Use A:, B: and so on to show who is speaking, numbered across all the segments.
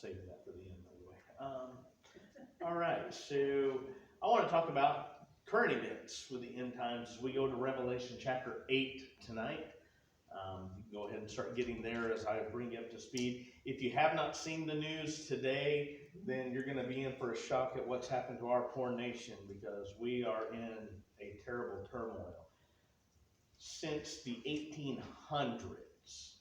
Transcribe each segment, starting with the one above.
A: saving that for the end, by the way. All right, so I want to talk about current events with the end times as we go to Revelation chapter 8 tonight. You can go ahead and start getting there as I bring you up to speed. If you have not seen the news today, then you're going to be in for a shock at what's happened to our poor nation, because we are in a terrible turmoil. Since the 1800s,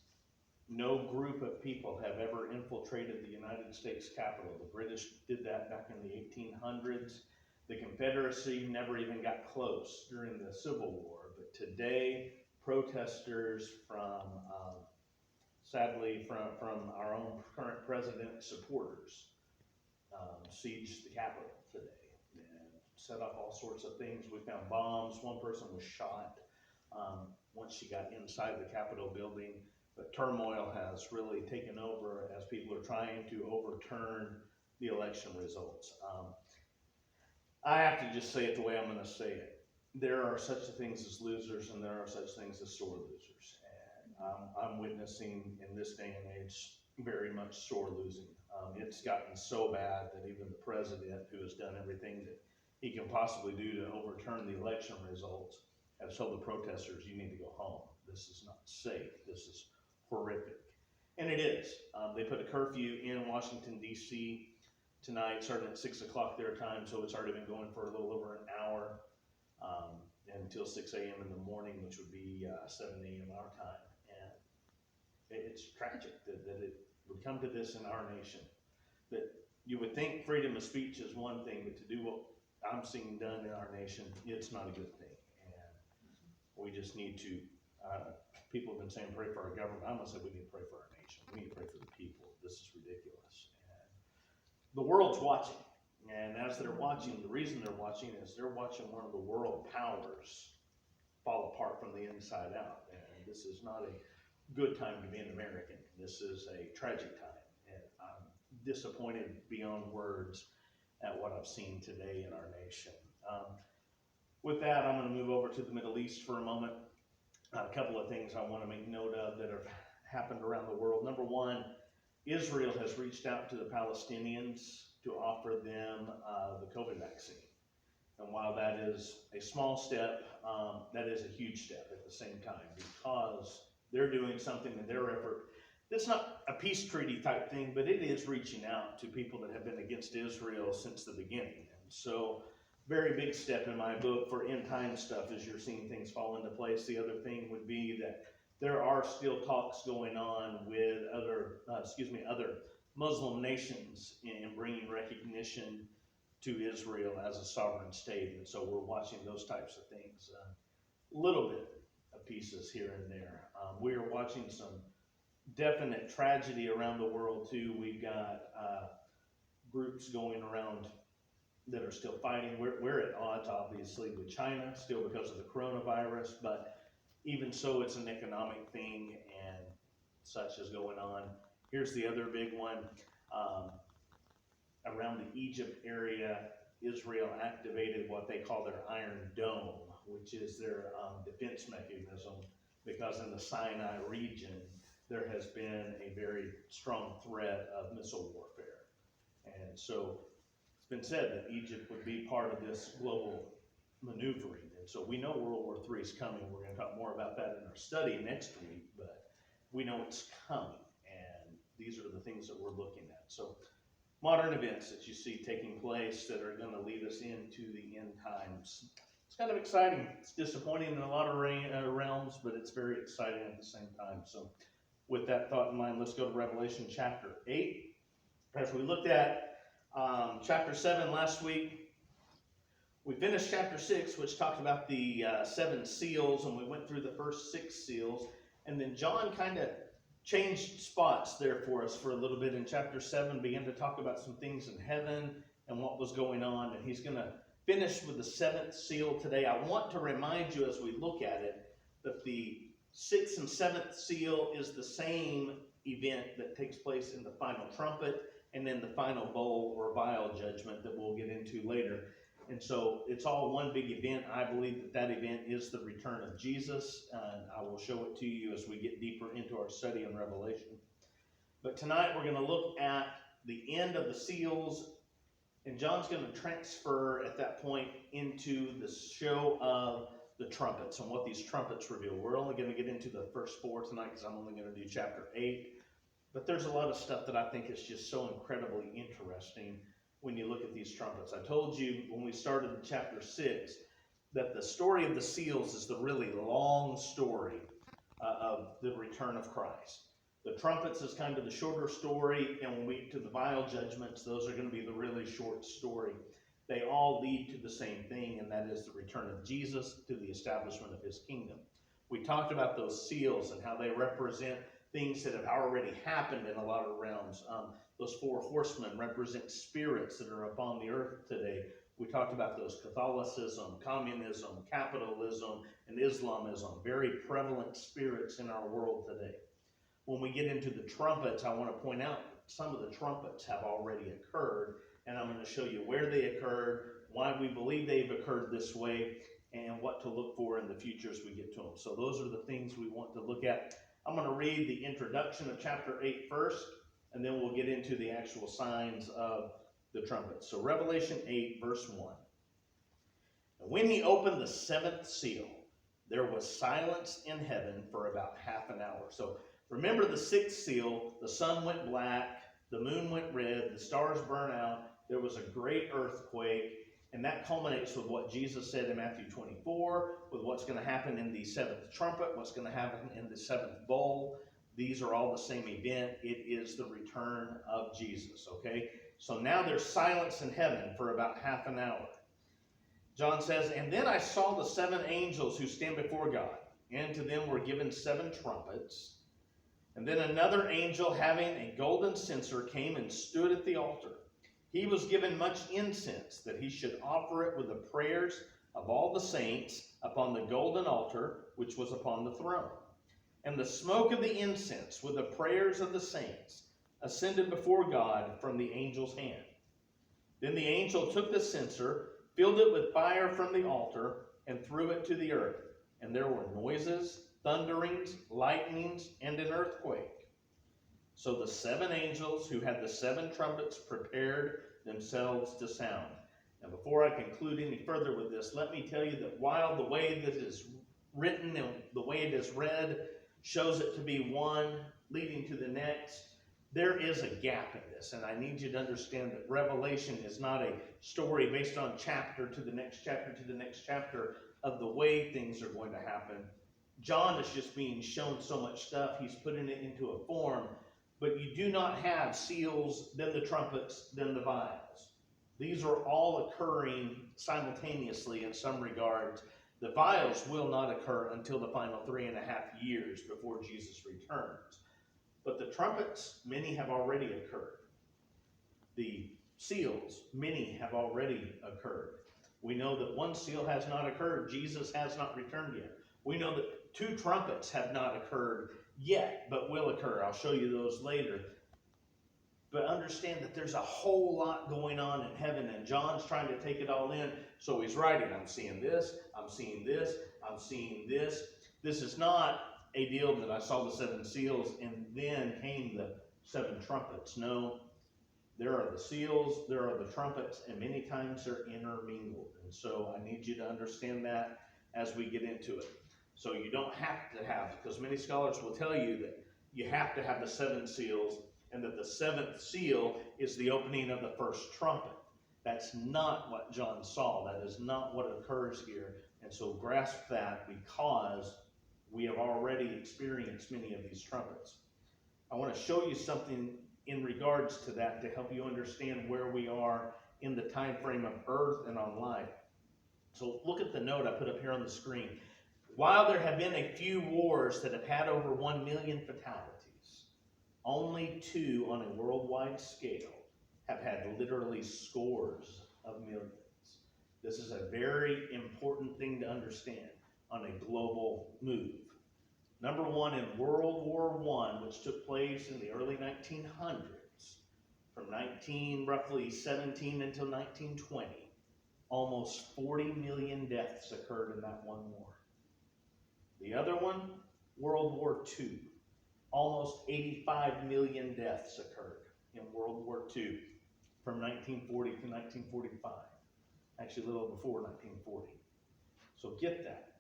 A: no group of people have ever infiltrated the United States Capitol. The British did that back in the 1800s. The Confederacy never even got close during the Civil War. But today, protesters sadly, from our own current president supporters, sieged the Capitol today and set off all sorts of things. We found bombs. One person was shot once she got inside the Capitol building. But turmoil has really taken over as people are trying to overturn the election results. I have to just say it the way I'm going to say it. There are such things as losers, and there are such things as sore losers. And I'm witnessing in this day and age very much sore losing. It's gotten so bad that even the president, who has done everything that he can possibly do to overturn the election results, has told the protesters, you need to go home. This is not safe. This is horrific. And it is. They put a curfew in Washington, D.C. tonight, starting at 6 o'clock their time, so it's already been going for a little over an hour until 6 a.m. in the morning, which would be 7 a.m. our time. And it's tragic that it would come to this in our nation. That you would think freedom of speech is one thing, but to do what I'm seeing done in our nation, it's not a good thing. And we just need to, people have been saying pray for our government. I'm going to say we need to pray for our nation. We need to pray for the people. This is ridiculous. And the world's watching. And as they're watching, the reason they're watching is they're watching one of the world powers fall apart from the inside out. And this is not a good time to be an American. This is a tragic time. And I'm disappointed beyond words at what I've seen today in our nation. With that, I'm going to move over to the Middle East for a moment. A couple of things I want to make note of that have happened around the world. Number one, Israel has reached out to the Palestinians to offer them the COVID vaccine. And while that is a small step, that is a huge step at the same time, because they're doing something in their effort. It's not a peace treaty type thing, but it is reaching out to people that have been against Israel since the beginning. And so, very big step in my book for end time stuff as you're seeing things fall into place. The other thing would be that there are still talks going on with other Muslim nations in bringing recognition to Israel as a sovereign state. And so we're watching those types of things. A little bit of pieces here and there. We are watching some definite tragedy around the world too. We've got groups going around that are still fighting. We're at odds, obviously, with China, still because of the coronavirus, but even so, it's an economic thing, and such is going on. Here's the other big one. Around the Egypt area, Israel activated what they call their Iron Dome, which is their defense mechanism, because in the Sinai region, there has been a very strong threat of missile warfare. And so it's been said that Egypt would be part of this global maneuvering. And so we know World War III is coming. We're going to talk more about that in our study next week, but we know it's coming. And these are the things that we're looking at. So modern events that you see taking place that are going to lead us into the end times. It's kind of exciting. It's disappointing in a lot of realms, but it's very exciting at the same time. So with that thought in mind, let's go to Revelation chapter 8. As we looked at chapter 7 last week, we finished chapter 6, which talked about the 7 seals, and we went through the first 6 seals. And then John kind of changed spots there for us for a little bit in chapter 7, began to talk about some things in heaven and what was going on. And he's going to finish with the 7th seal today. I want to remind you as we look at it that the 6th and 7th seal is the same event that takes place in the final trumpet and then the final bowl or vial judgment that we'll get into later. And so it's all one big event. I believe that that event is the return of Jesus, and I will show it to you as we get deeper into our study in Revelation. But tonight we're going to look at the end of the seals, and John's going to transfer at that point into the show of the trumpets and what these trumpets reveal. We're only going to get into the first 4 tonight because I'm only going to do chapter 8. But there's a lot of stuff that I think is just so incredibly interesting when you look at these trumpets. I told you when we started in chapter 6 that the story of the seals is the really long story of the return of Christ. The trumpets is kind of the shorter story, and when we get to the vial judgments, those are going to be the really short story. They all lead to the same thing, and that is the return of Jesus to the establishment of his kingdom. We talked about those seals and how they represent things that have already happened in a lot of realms. Those 4 horsemen represent spirits that are upon the earth today. We talked about those: Catholicism, communism, capitalism, and Islamism, very prevalent spirits in our world today. When we get into the trumpets, I want to point out some of the trumpets have already occurred, and I'm going to show you where they occurred, why we believe they've occurred this way, and what to look for in the future as we get to them. So those are the things we want to look at. I'm going to read the introduction of chapter 8 first, and then we'll get into the actual signs of the trumpets. So Revelation 8, verse 1. And when he opened the 7th seal, there was silence in heaven for about half an hour. So remember the 6th seal, the sun went black, the moon went red, the stars burned out, there was a great earthquake, and that culminates with what Jesus said in Matthew 24, with what's going to happen in the 7th trumpet, what's going to happen in the 7th bowl. These are all the same event. It is the return of Jesus, okay? So now there's silence in heaven for about half an hour. John says, and then I saw the 7 angels who stand before God, and to them were given 7 trumpets. And then another angel having a golden censer came and stood at the altar. He was given much incense, that he should offer it with the prayers of all the saints upon the golden altar, which was upon the throne. And the smoke of the incense with the prayers of the saints ascended before God from the angel's hand. Then the angel took the censer, filled it with fire from the altar, and threw it to the earth. And there were noises, thunderings, lightnings, and an earthquake. So the 7 angels who had the 7 trumpets prepared themselves to sound. And before I conclude any further with this, let me tell you that while the way that is written and the way it is read shows it to be one leading to the next, there is a gap in this. And I need you to understand that Revelation is not a story based on chapter to the next chapter to the next chapter of the way things are going to happen. John is just being shown so much stuff. He's putting it into a form. But you do not have seals, then the trumpets, then the vials. These are all occurring simultaneously in some regards. The vials will not occur until the final 3.5 years before Jesus returns. But the trumpets, many have already occurred. The seals, many have already occurred. We know that one seal has not occurred. Jesus has not returned yet. We know that 2 trumpets have not occurred yet, but will occur. I'll show you those later. But understand that there's a whole lot going on in heaven, and John's trying to take it all in. So he's writing, I'm seeing this, I'm seeing this, I'm seeing this. This is not a deal that I saw the 7 seals and then came the 7 trumpets. No, there are the seals, there are the trumpets, and many times they're intermingled. And so I need you to understand that as we get into it. So you don't have to have, because many scholars will tell you that you have to have the 7 seals, and that the 7th seal is the opening of the first trumpet. That's not what John saw. That is not what occurs here. And so grasp that, because we have already experienced many of these trumpets. I want to show you something in regards to that to help you understand where we are in the time frame of earth and on life. So look at the note I put up here on the screen. While there have been a few wars that have had over 1 million fatalities, only 2 on a worldwide scale have had literally scores of millions. This is a very important thing to understand on a global move. Number 1, in World War I, which took place in the early 1900s, from roughly 17 until 1920, almost 40 million deaths occurred in that one war. The other one, World War II, almost 85 million deaths occurred in World War II from 1940 to 1945. Actually, a little before 1940. So get that.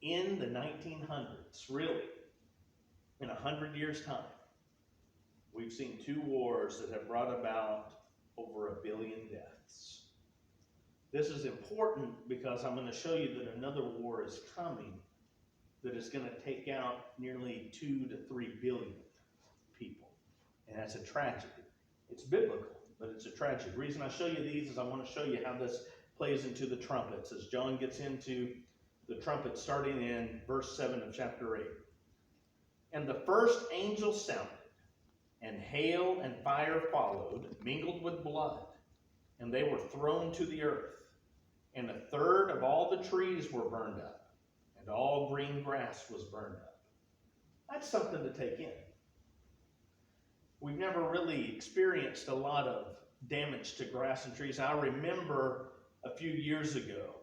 A: In the 1900s, really, in 100 years' time, we've seen 2 wars that have brought about over 1 billion deaths. This is important because I'm going to show you that another war is coming that is going to take out nearly 2 to 3 billion people. And that's a tragedy. It's biblical, but it's a tragedy. The reason I show you these is I want to show you how this plays into the trumpets as John gets into the trumpets starting in verse 7 of chapter 8. And the first angel sounded, and hail and fire followed, mingled with blood, and they were thrown to the earth. And 1/3 of all the trees were burned up, and all green grass was burned up. That's something to take in. We've never really experienced a lot of damage to grass and trees. I remember a few years ago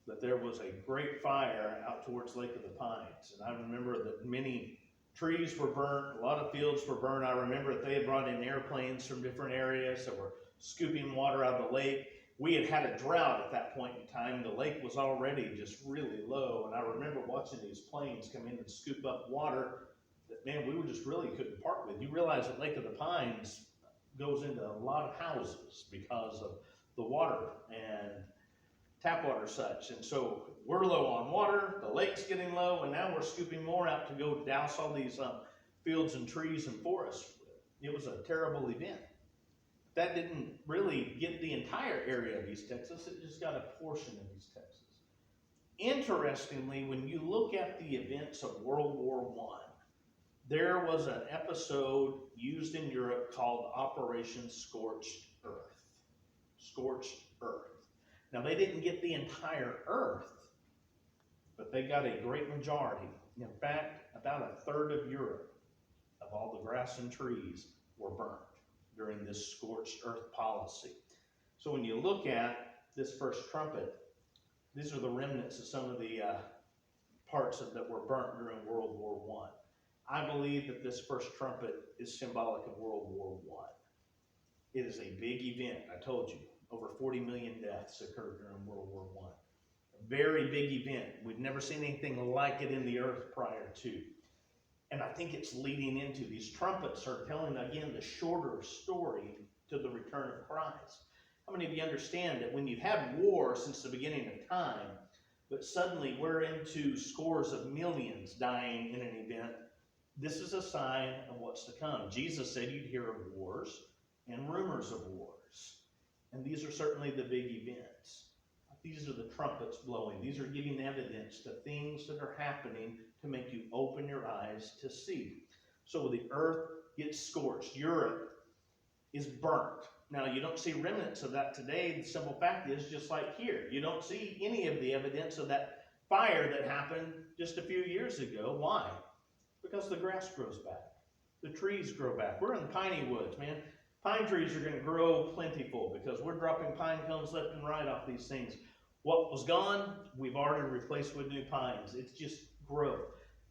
A: that there was a great fire out towards Lake of the Pines. And I remember that many trees were burnt, a lot of fields were burned. I remember that they had brought in airplanes from different areas that were scooping water out of the lake. We had had a drought at that point in time. The lake was already just really low. And I remember watching these planes come in and scoop up water that, man, we just really couldn't part with. You realize that Lake of the Pines goes into a lot of houses because of the water and tap water such. And so we're low on water, the lake's getting low, and now we're scooping more out to go douse all these fields and trees and forests. It was a terrible event. That didn't really get the entire area of East Texas, it just got a portion of East Texas. Interestingly, when you look at the events of World War I, there was an episode used in Europe called Operation Scorched Earth. Scorched Earth. Now, they didn't get the entire earth, but they got a great majority. In fact, about 1/3 of Europe, of all the grass and trees, were burnt during this scorched earth policy. So when you look at this first trumpet, these are the remnants of some of the parts that were burnt during World War I. I believe that this first trumpet is symbolic of World War I. It is a big event. I told you, over 40 million deaths occurred during World War I. A very big event. We've never seen anything like it in the earth prior to. And I think it's leading into, these trumpets are telling, again, the shorter story to the return of Christ. How many of you understand that when you've had war since the beginning of time, but suddenly we're into scores of millions dying in an event, this is a sign of what's to come. Jesus said you'd hear of wars and rumors of wars. And these are certainly the big events. These are the trumpets blowing. These are giving evidence to things that are happening to make you open your eyes to see. So the earth gets scorched. Europe is burnt. Now, you don't see remnants of that today. The simple fact is, just like here, you don't see any of the evidence of that fire that happened just a few years ago. Why? Because the grass grows back. The trees grow back. We're in the piney woods, man. Pine trees are going to grow plentiful because we're dropping pine cones left and right off these things. What was gone, we've already replaced with new pines. It's just growth.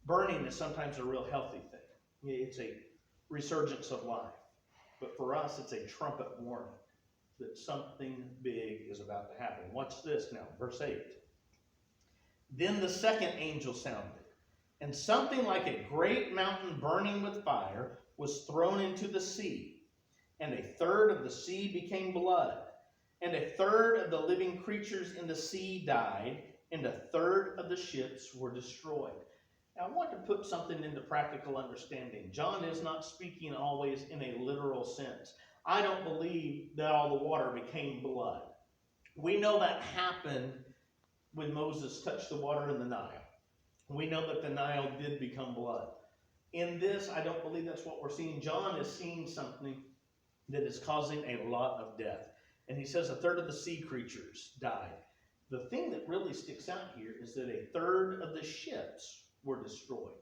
A: Burning is sometimes a real healthy thing. It's a resurgence of life. But for us, it's a trumpet warning that something big is about to happen. Watch this now, verse 8. Then the second angel sounded, and something like a great mountain burning with fire was thrown into the sea, and 1/3 of the sea became blood, and 1/3 of the living creatures in the sea died, and 1/3 of the ships were destroyed. Now, I want to put something into practical understanding. John is not speaking always in a literal sense. I don't believe that all the water became blood. We know that happened when Moses touched the water in the Nile. We know that the Nile did become blood. In this, I don't believe that's what we're seeing. John is seeing something that is causing a lot of death. And he says 1/3 of the sea creatures died. The thing that really sticks out here is that 1/3 of the ships were destroyed.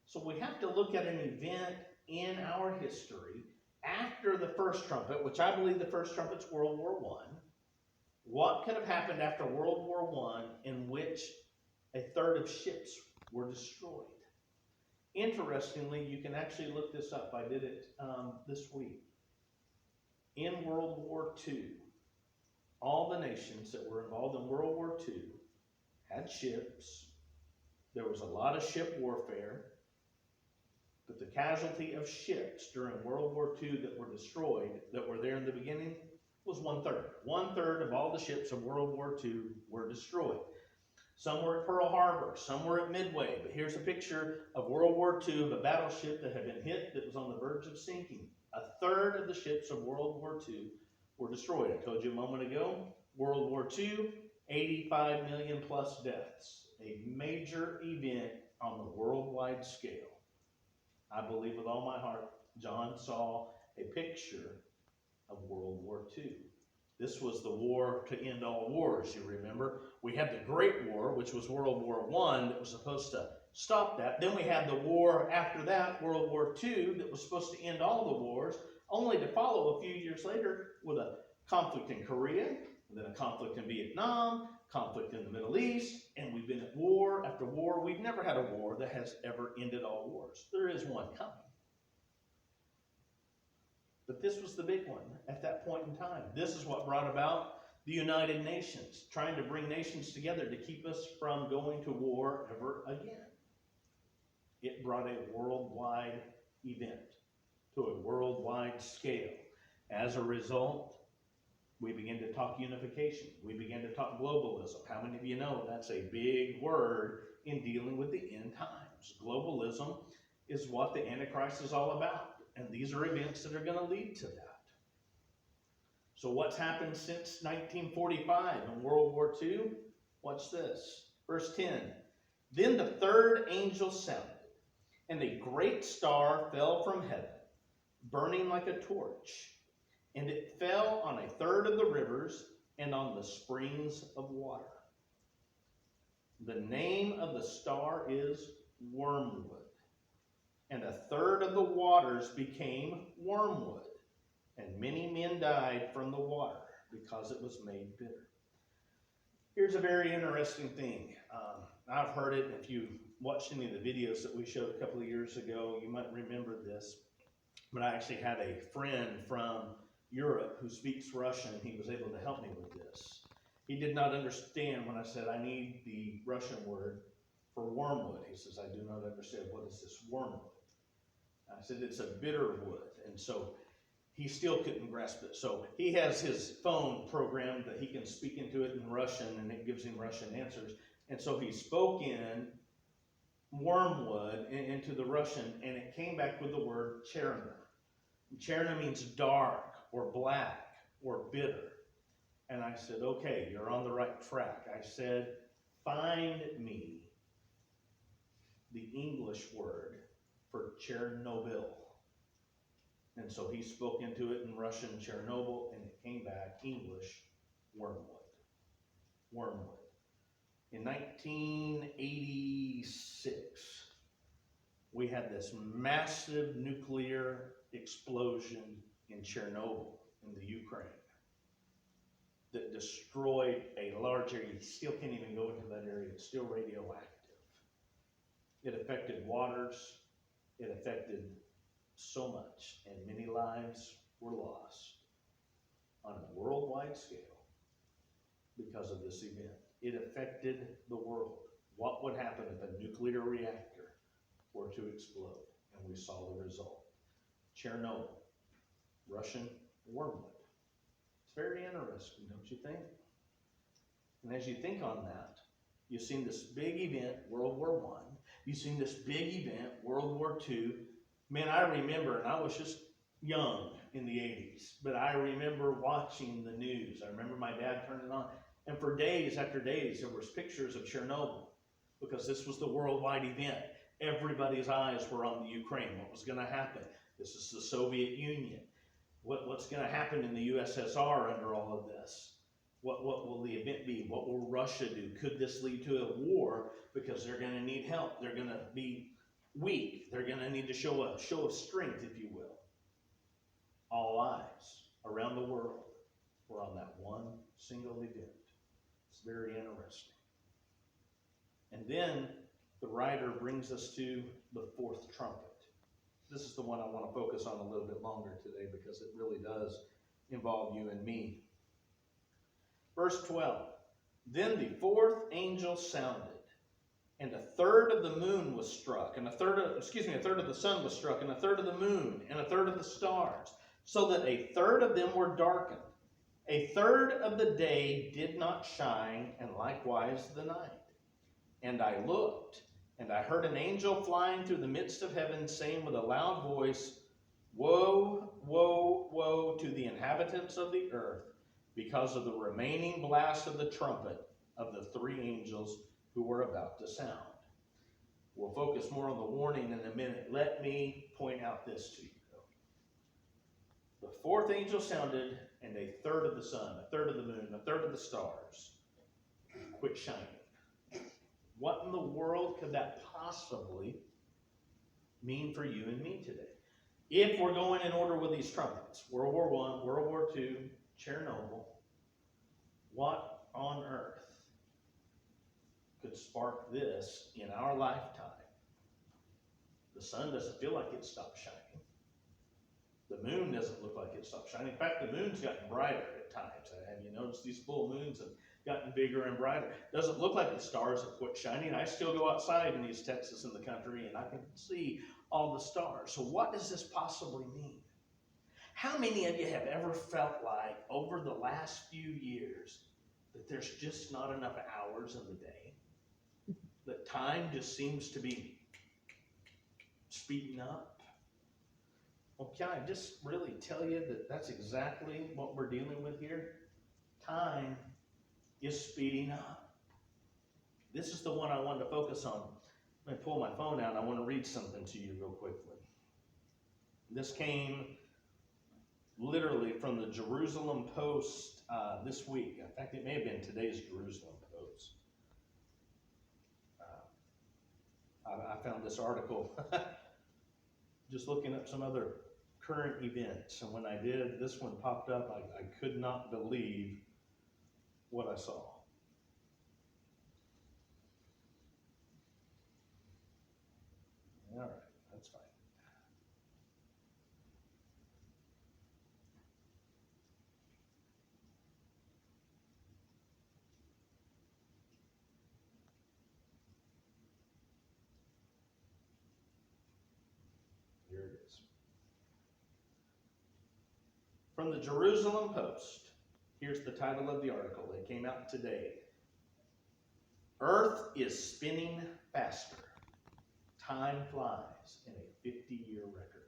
A: So we have to look at an event in our history after the first trumpet, which I believe the first trumpet's World War I. What could have happened after World War I in which 1/3 of ships were destroyed? Interestingly, you can actually look this up. I did it this week. In World War II, all the nations that were involved in World War II had ships. There was a lot of ship warfare, but the casualty of ships during World War II that were destroyed, that were there in the beginning, was 1/3. 1/3 of all the ships of World War II were destroyed. Some were at Pearl Harbor, some were at Midway, but here's a picture of World War II of a battleship that had been hit that was on the verge of sinking. 1/3 of the ships of World War II were destroyed. I told you a moment ago, World War II, 85 million plus deaths. A major event on the worldwide scale. I believe with all my heart, John saw a picture of World War II. This was the war to end all wars, you remember. We had the Great War, which was World War I, that was supposed to stop that. Then we had the war after that, World War II, that was supposed to end all the wars, only to follow a few years later with a conflict in Korea, and then a conflict in Vietnam, conflict in the Middle East, and we've been at war after war. We've never had a war that has ever ended all wars. There is one coming. But this was the big one at that point in time. This is what brought about the United Nations, trying to bring nations together to keep us from going to war ever again. It brought a worldwide event to a worldwide scale. As a result, we began to talk unification. We began to talk globalism. How many of you know that's a big word in dealing with the end times? Globalism is what the Antichrist is all about. And these are events that are going to lead to that. So what's happened since 1945 in World War II? Watch this. Verse 10. Then the third angel sounded, and a great star fell from heaven, burning like a torch. And it fell on 1/3 of the rivers and on the springs of water. The name of the star is Wormwood. And 1/3 of the waters became wormwood, and many men died from the water because it was made bitter. Here's a very interesting thing. I've heard it. If you watched any of the videos that we showed a couple of years ago, you might remember this. But I actually had a friend from Europe who speaks Russian. He was able to help me with this. He did not understand when I said, I need the Russian word for wormwood. He says, I do not understand. What is this wormwood? I said, it's a bitter wood. And so he still couldn't grasp it. So he has his phone programmed that he can speak into it in Russian, and it gives him Russian answers. And so he spoke in wormwood into the Russian, and it came back with the word cherna. Cherna means dark or black or bitter. And I said, okay, you're on the right track. I said, find me the English word for Chernobyl. And so he spoke into it in Russian, Chernobyl, and it came back English, wormwood. Wormwood. In 1986, we had this massive nuclear explosion in Chernobyl in the Ukraine that destroyed a large area. You still can't even go into that area. It's still radioactive. It affected waters. It affected so much, and many lives were lost on a worldwide scale because of this event. It affected the world. What would happen if a nuclear reactor were to explode? And we saw the result. Chernobyl, Russian wormwood. It's very interesting, don't you think? And as you think on that, you've seen this big event, World War I. You've seen this big event, World War II. Man, I remember, and I was just young in the 80s, but I remember watching the news. I remember my dad turning it on. And for days after days, there was pictures of Chernobyl because this was the worldwide event. Everybody's eyes were on the Ukraine. What was going to happen? This is the Soviet Union. What's going to happen in the USSR under all of this? What will the event be? What will Russia do? Could this lead to a war? Because they're going to need help. They're going to be weak. They're going to need to show a show of strength, if you will. All eyes around the world were on that one single event. It's very interesting. And then the writer brings us to the fourth trumpet. This is the one I want to focus on a little bit longer today because it really does involve you and me. Verse 12, then the fourth angel sounded, and a third of the moon was struck, and a third of the sun was struck, and a third of the moon, and a third of the stars, so that a third of them were darkened. A third of the day did not shine, and likewise the night. And I looked, and I heard an angel flying through the midst of heaven, saying with a loud voice, woe, woe, woe to the inhabitants of the earth, because of the remaining blast of the trumpet of the three angels who were about to sound. We'll focus more on the warning in a minute. Let me point out this to you, though. The fourth angel sounded, and a third of the sun, a third of the moon, a third of the stars quit shining. What in the world could that possibly mean for you and me today? If we're going in order with these trumpets, World War I, World War II, Chernobyl, what on earth could spark this in our lifetime? The sun doesn't feel like it stopped shining. The moon doesn't look like it stopped shining. In fact, the moon's gotten brighter at times. Have you noticed these full moons have gotten bigger and brighter? It doesn't look like the stars have quit shining. I still go outside in East Texas in the country, and I can see all the stars. So what does this possibly mean? How many of you have ever felt like over the last few years that there's just not enough hours in the day? That time just seems to be speeding up? Well, can I just really tell you that that's exactly what we're dealing with here? Time is speeding up. This is the one I wanted to focus on. Let me pull my phone out. I want to read something to you real quickly. This came literally from the Jerusalem Post this week. In fact, it may have been today's Jerusalem Post. I found this article just looking up some other current events. And when I did, this one popped up. I could not believe what I saw. All right, that's fine. Here it is. From the Jerusalem Post, here's the title of the article. It came out today. Earth is spinning faster. Time flies in a 50-year record.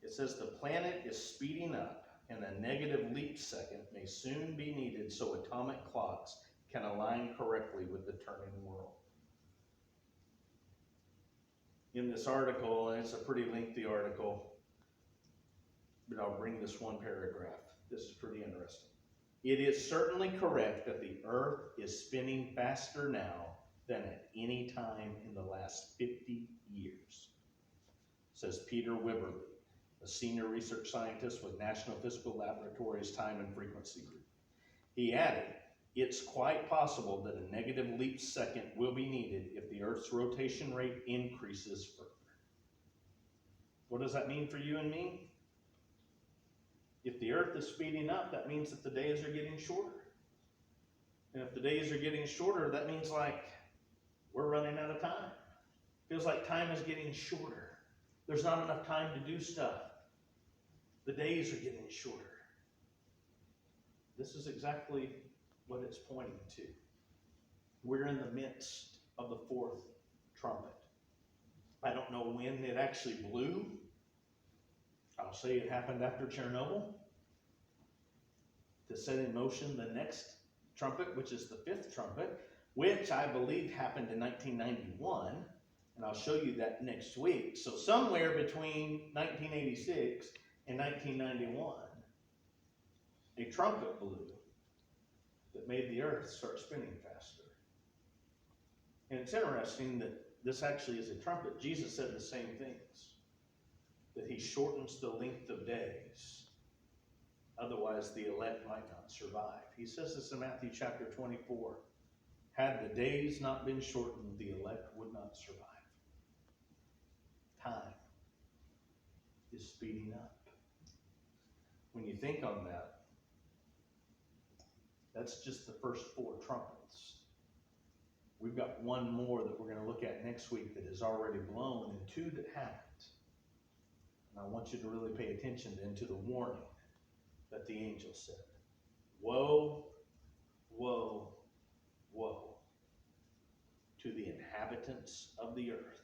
A: It says the planet is speeding up, and a negative leap second may soon be needed so atomic clocks can align correctly with the turning world. In this article, and it's a pretty lengthy article, but I'll bring this one paragraph. This is pretty interesting. It is certainly correct that the Earth is spinning faster now than at any time in the last 50 years, says Peter Wibberley, a senior research scientist with National Physical Laboratory's Time and Frequency Group. He added, it's quite possible that a negative leap second will be needed if the Earth's rotation rate increases further. What does that mean for you and me? If the Earth is speeding up, that means that the days are getting shorter. And if the days are getting shorter, that means like we're running out of time. Feels like time is getting shorter. There's not enough time to do stuff. The days are getting shorter. This is exactly what it's pointing to. We're in the midst of the fourth trumpet. I don't know when it actually blew. I'll say it happened after Chernobyl to set in motion the next trumpet, which is the fifth trumpet, which I believe happened in 1991, and I'll show you that next week. So somewhere between 1986 and 1991, a trumpet blew that made the Earth start spinning faster. And it's interesting that this actually is a trumpet. Jesus said the same things, that he shortens the length of days. Otherwise, the elect might not survive. He says this in Matthew chapter 24. Had the days not been shortened, the elect would not survive. Time is speeding up. When you think on that, that's just the first 4 trumpets. We've got one more that we're going to look at next week that is already blown, and 2 that haven't. And I want you to really pay attention then to the warning that the angel said. Woe, woe, woe to the inhabitants of the earth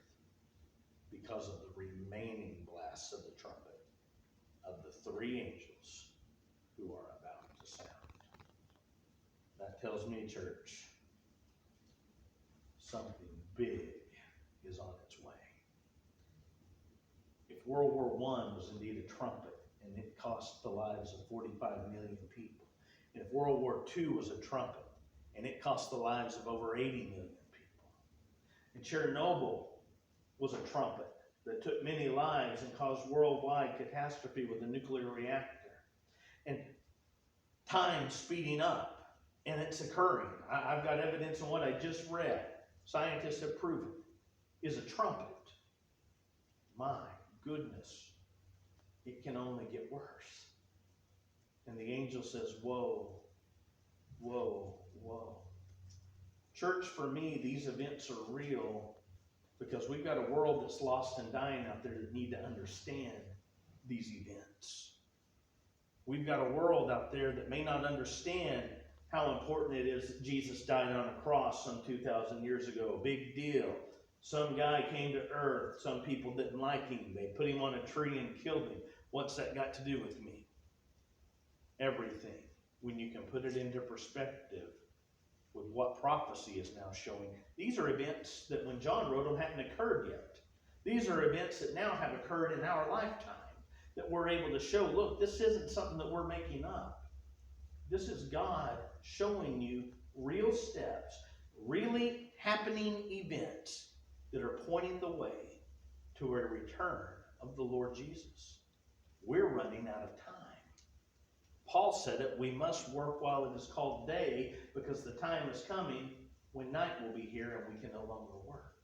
A: because of the remaining blasts of the trumpet of the 3 angels who are about to sound. That tells me, church, something big is on its way. If World War I was indeed a trumpet and it cost the lives of 45 million people, and if World War II was a trumpet and it cost the lives of over 80 million people, and Chernobyl was a trumpet that took many lives and caused worldwide catastrophe with a nuclear reactor, and time speeding up, and it's occurring. I've got evidence on what I just read. Scientists have proven is a trumpet. My goodness, it can only get worse. And the angel says, woe, woe, woe. Church, for me, these events are real because we've got a world that's lost and dying out there that need to understand these events. We've got a world out there that may not understand how important it is that Jesus died on a cross some 2,000 years ago. Big deal. Some guy came to earth. Some people didn't like him. They put him on a tree and killed him. What's that got to do with me? Everything. When you can put it into perspective with what prophecy is now showing. These are events that when John wrote them hadn't occurred yet. These are events that now have occurred in our lifetime. That we're able to show, look, this isn't something that we're making up. This is God showing you real steps, really happening events that are pointing the way to a return of the Lord Jesus. We're running out of time. Paul said it, we must work while it is called day, because the time is coming when night will be here and we can no longer work.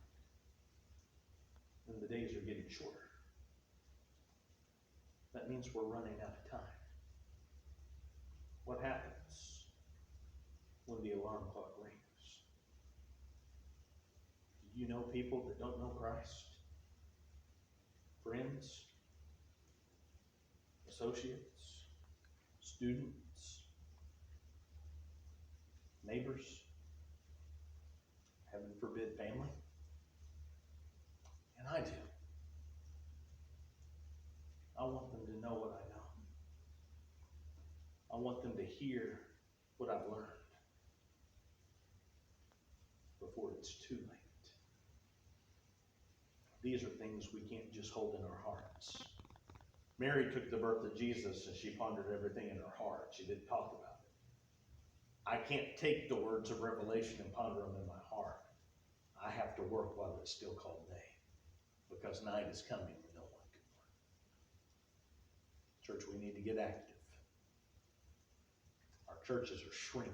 A: And the days are getting shorter. That means we're running out of time. What happens when the alarm clock rings? Do you know people that don't know Christ? Friends? Associates? Students? Neighbors? Heaven forbid, family? And I do. I want them to know what I know. I want them to hear what I've learned before it's too late. These are things we can't just hold in our hearts. Mary took the birth of Jesus and she pondered everything in her heart. She didn't talk about it. I can't take the words of Revelation and ponder them in my heart. I have to work while it's still called day, because night is coming when no one can work. Church, we need to get active. Our churches are shrinking.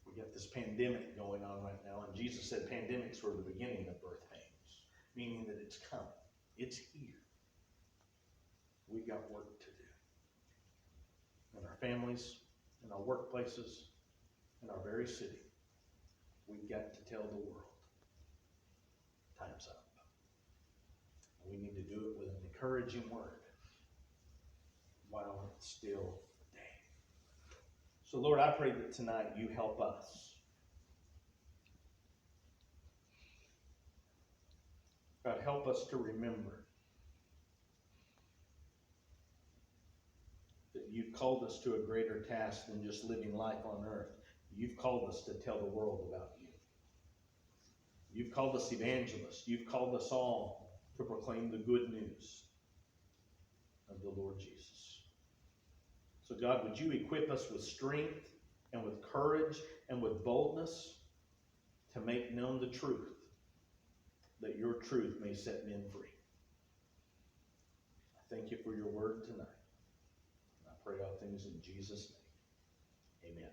A: We got this pandemic going on right now, and Jesus said pandemics were the beginning of birth pains, meaning that it's coming. It's here. We got work to do. In our families, in our workplaces, in our very city, we've got to tell the world, time's up. And we need to do it with an encouraging word while it's still day. So Lord, I pray that tonight you help us. God, help us to remember that you've called us to a greater task than just living life on earth. You've called us to tell the world about you. You've called us evangelists. You've called us all to proclaim the good news of the Lord Jesus. So God, would you equip us with strength and with courage and with boldness to make known the truth, that your truth may set men free. I thank you for your word tonight. I pray all things in Jesus' name. Amen.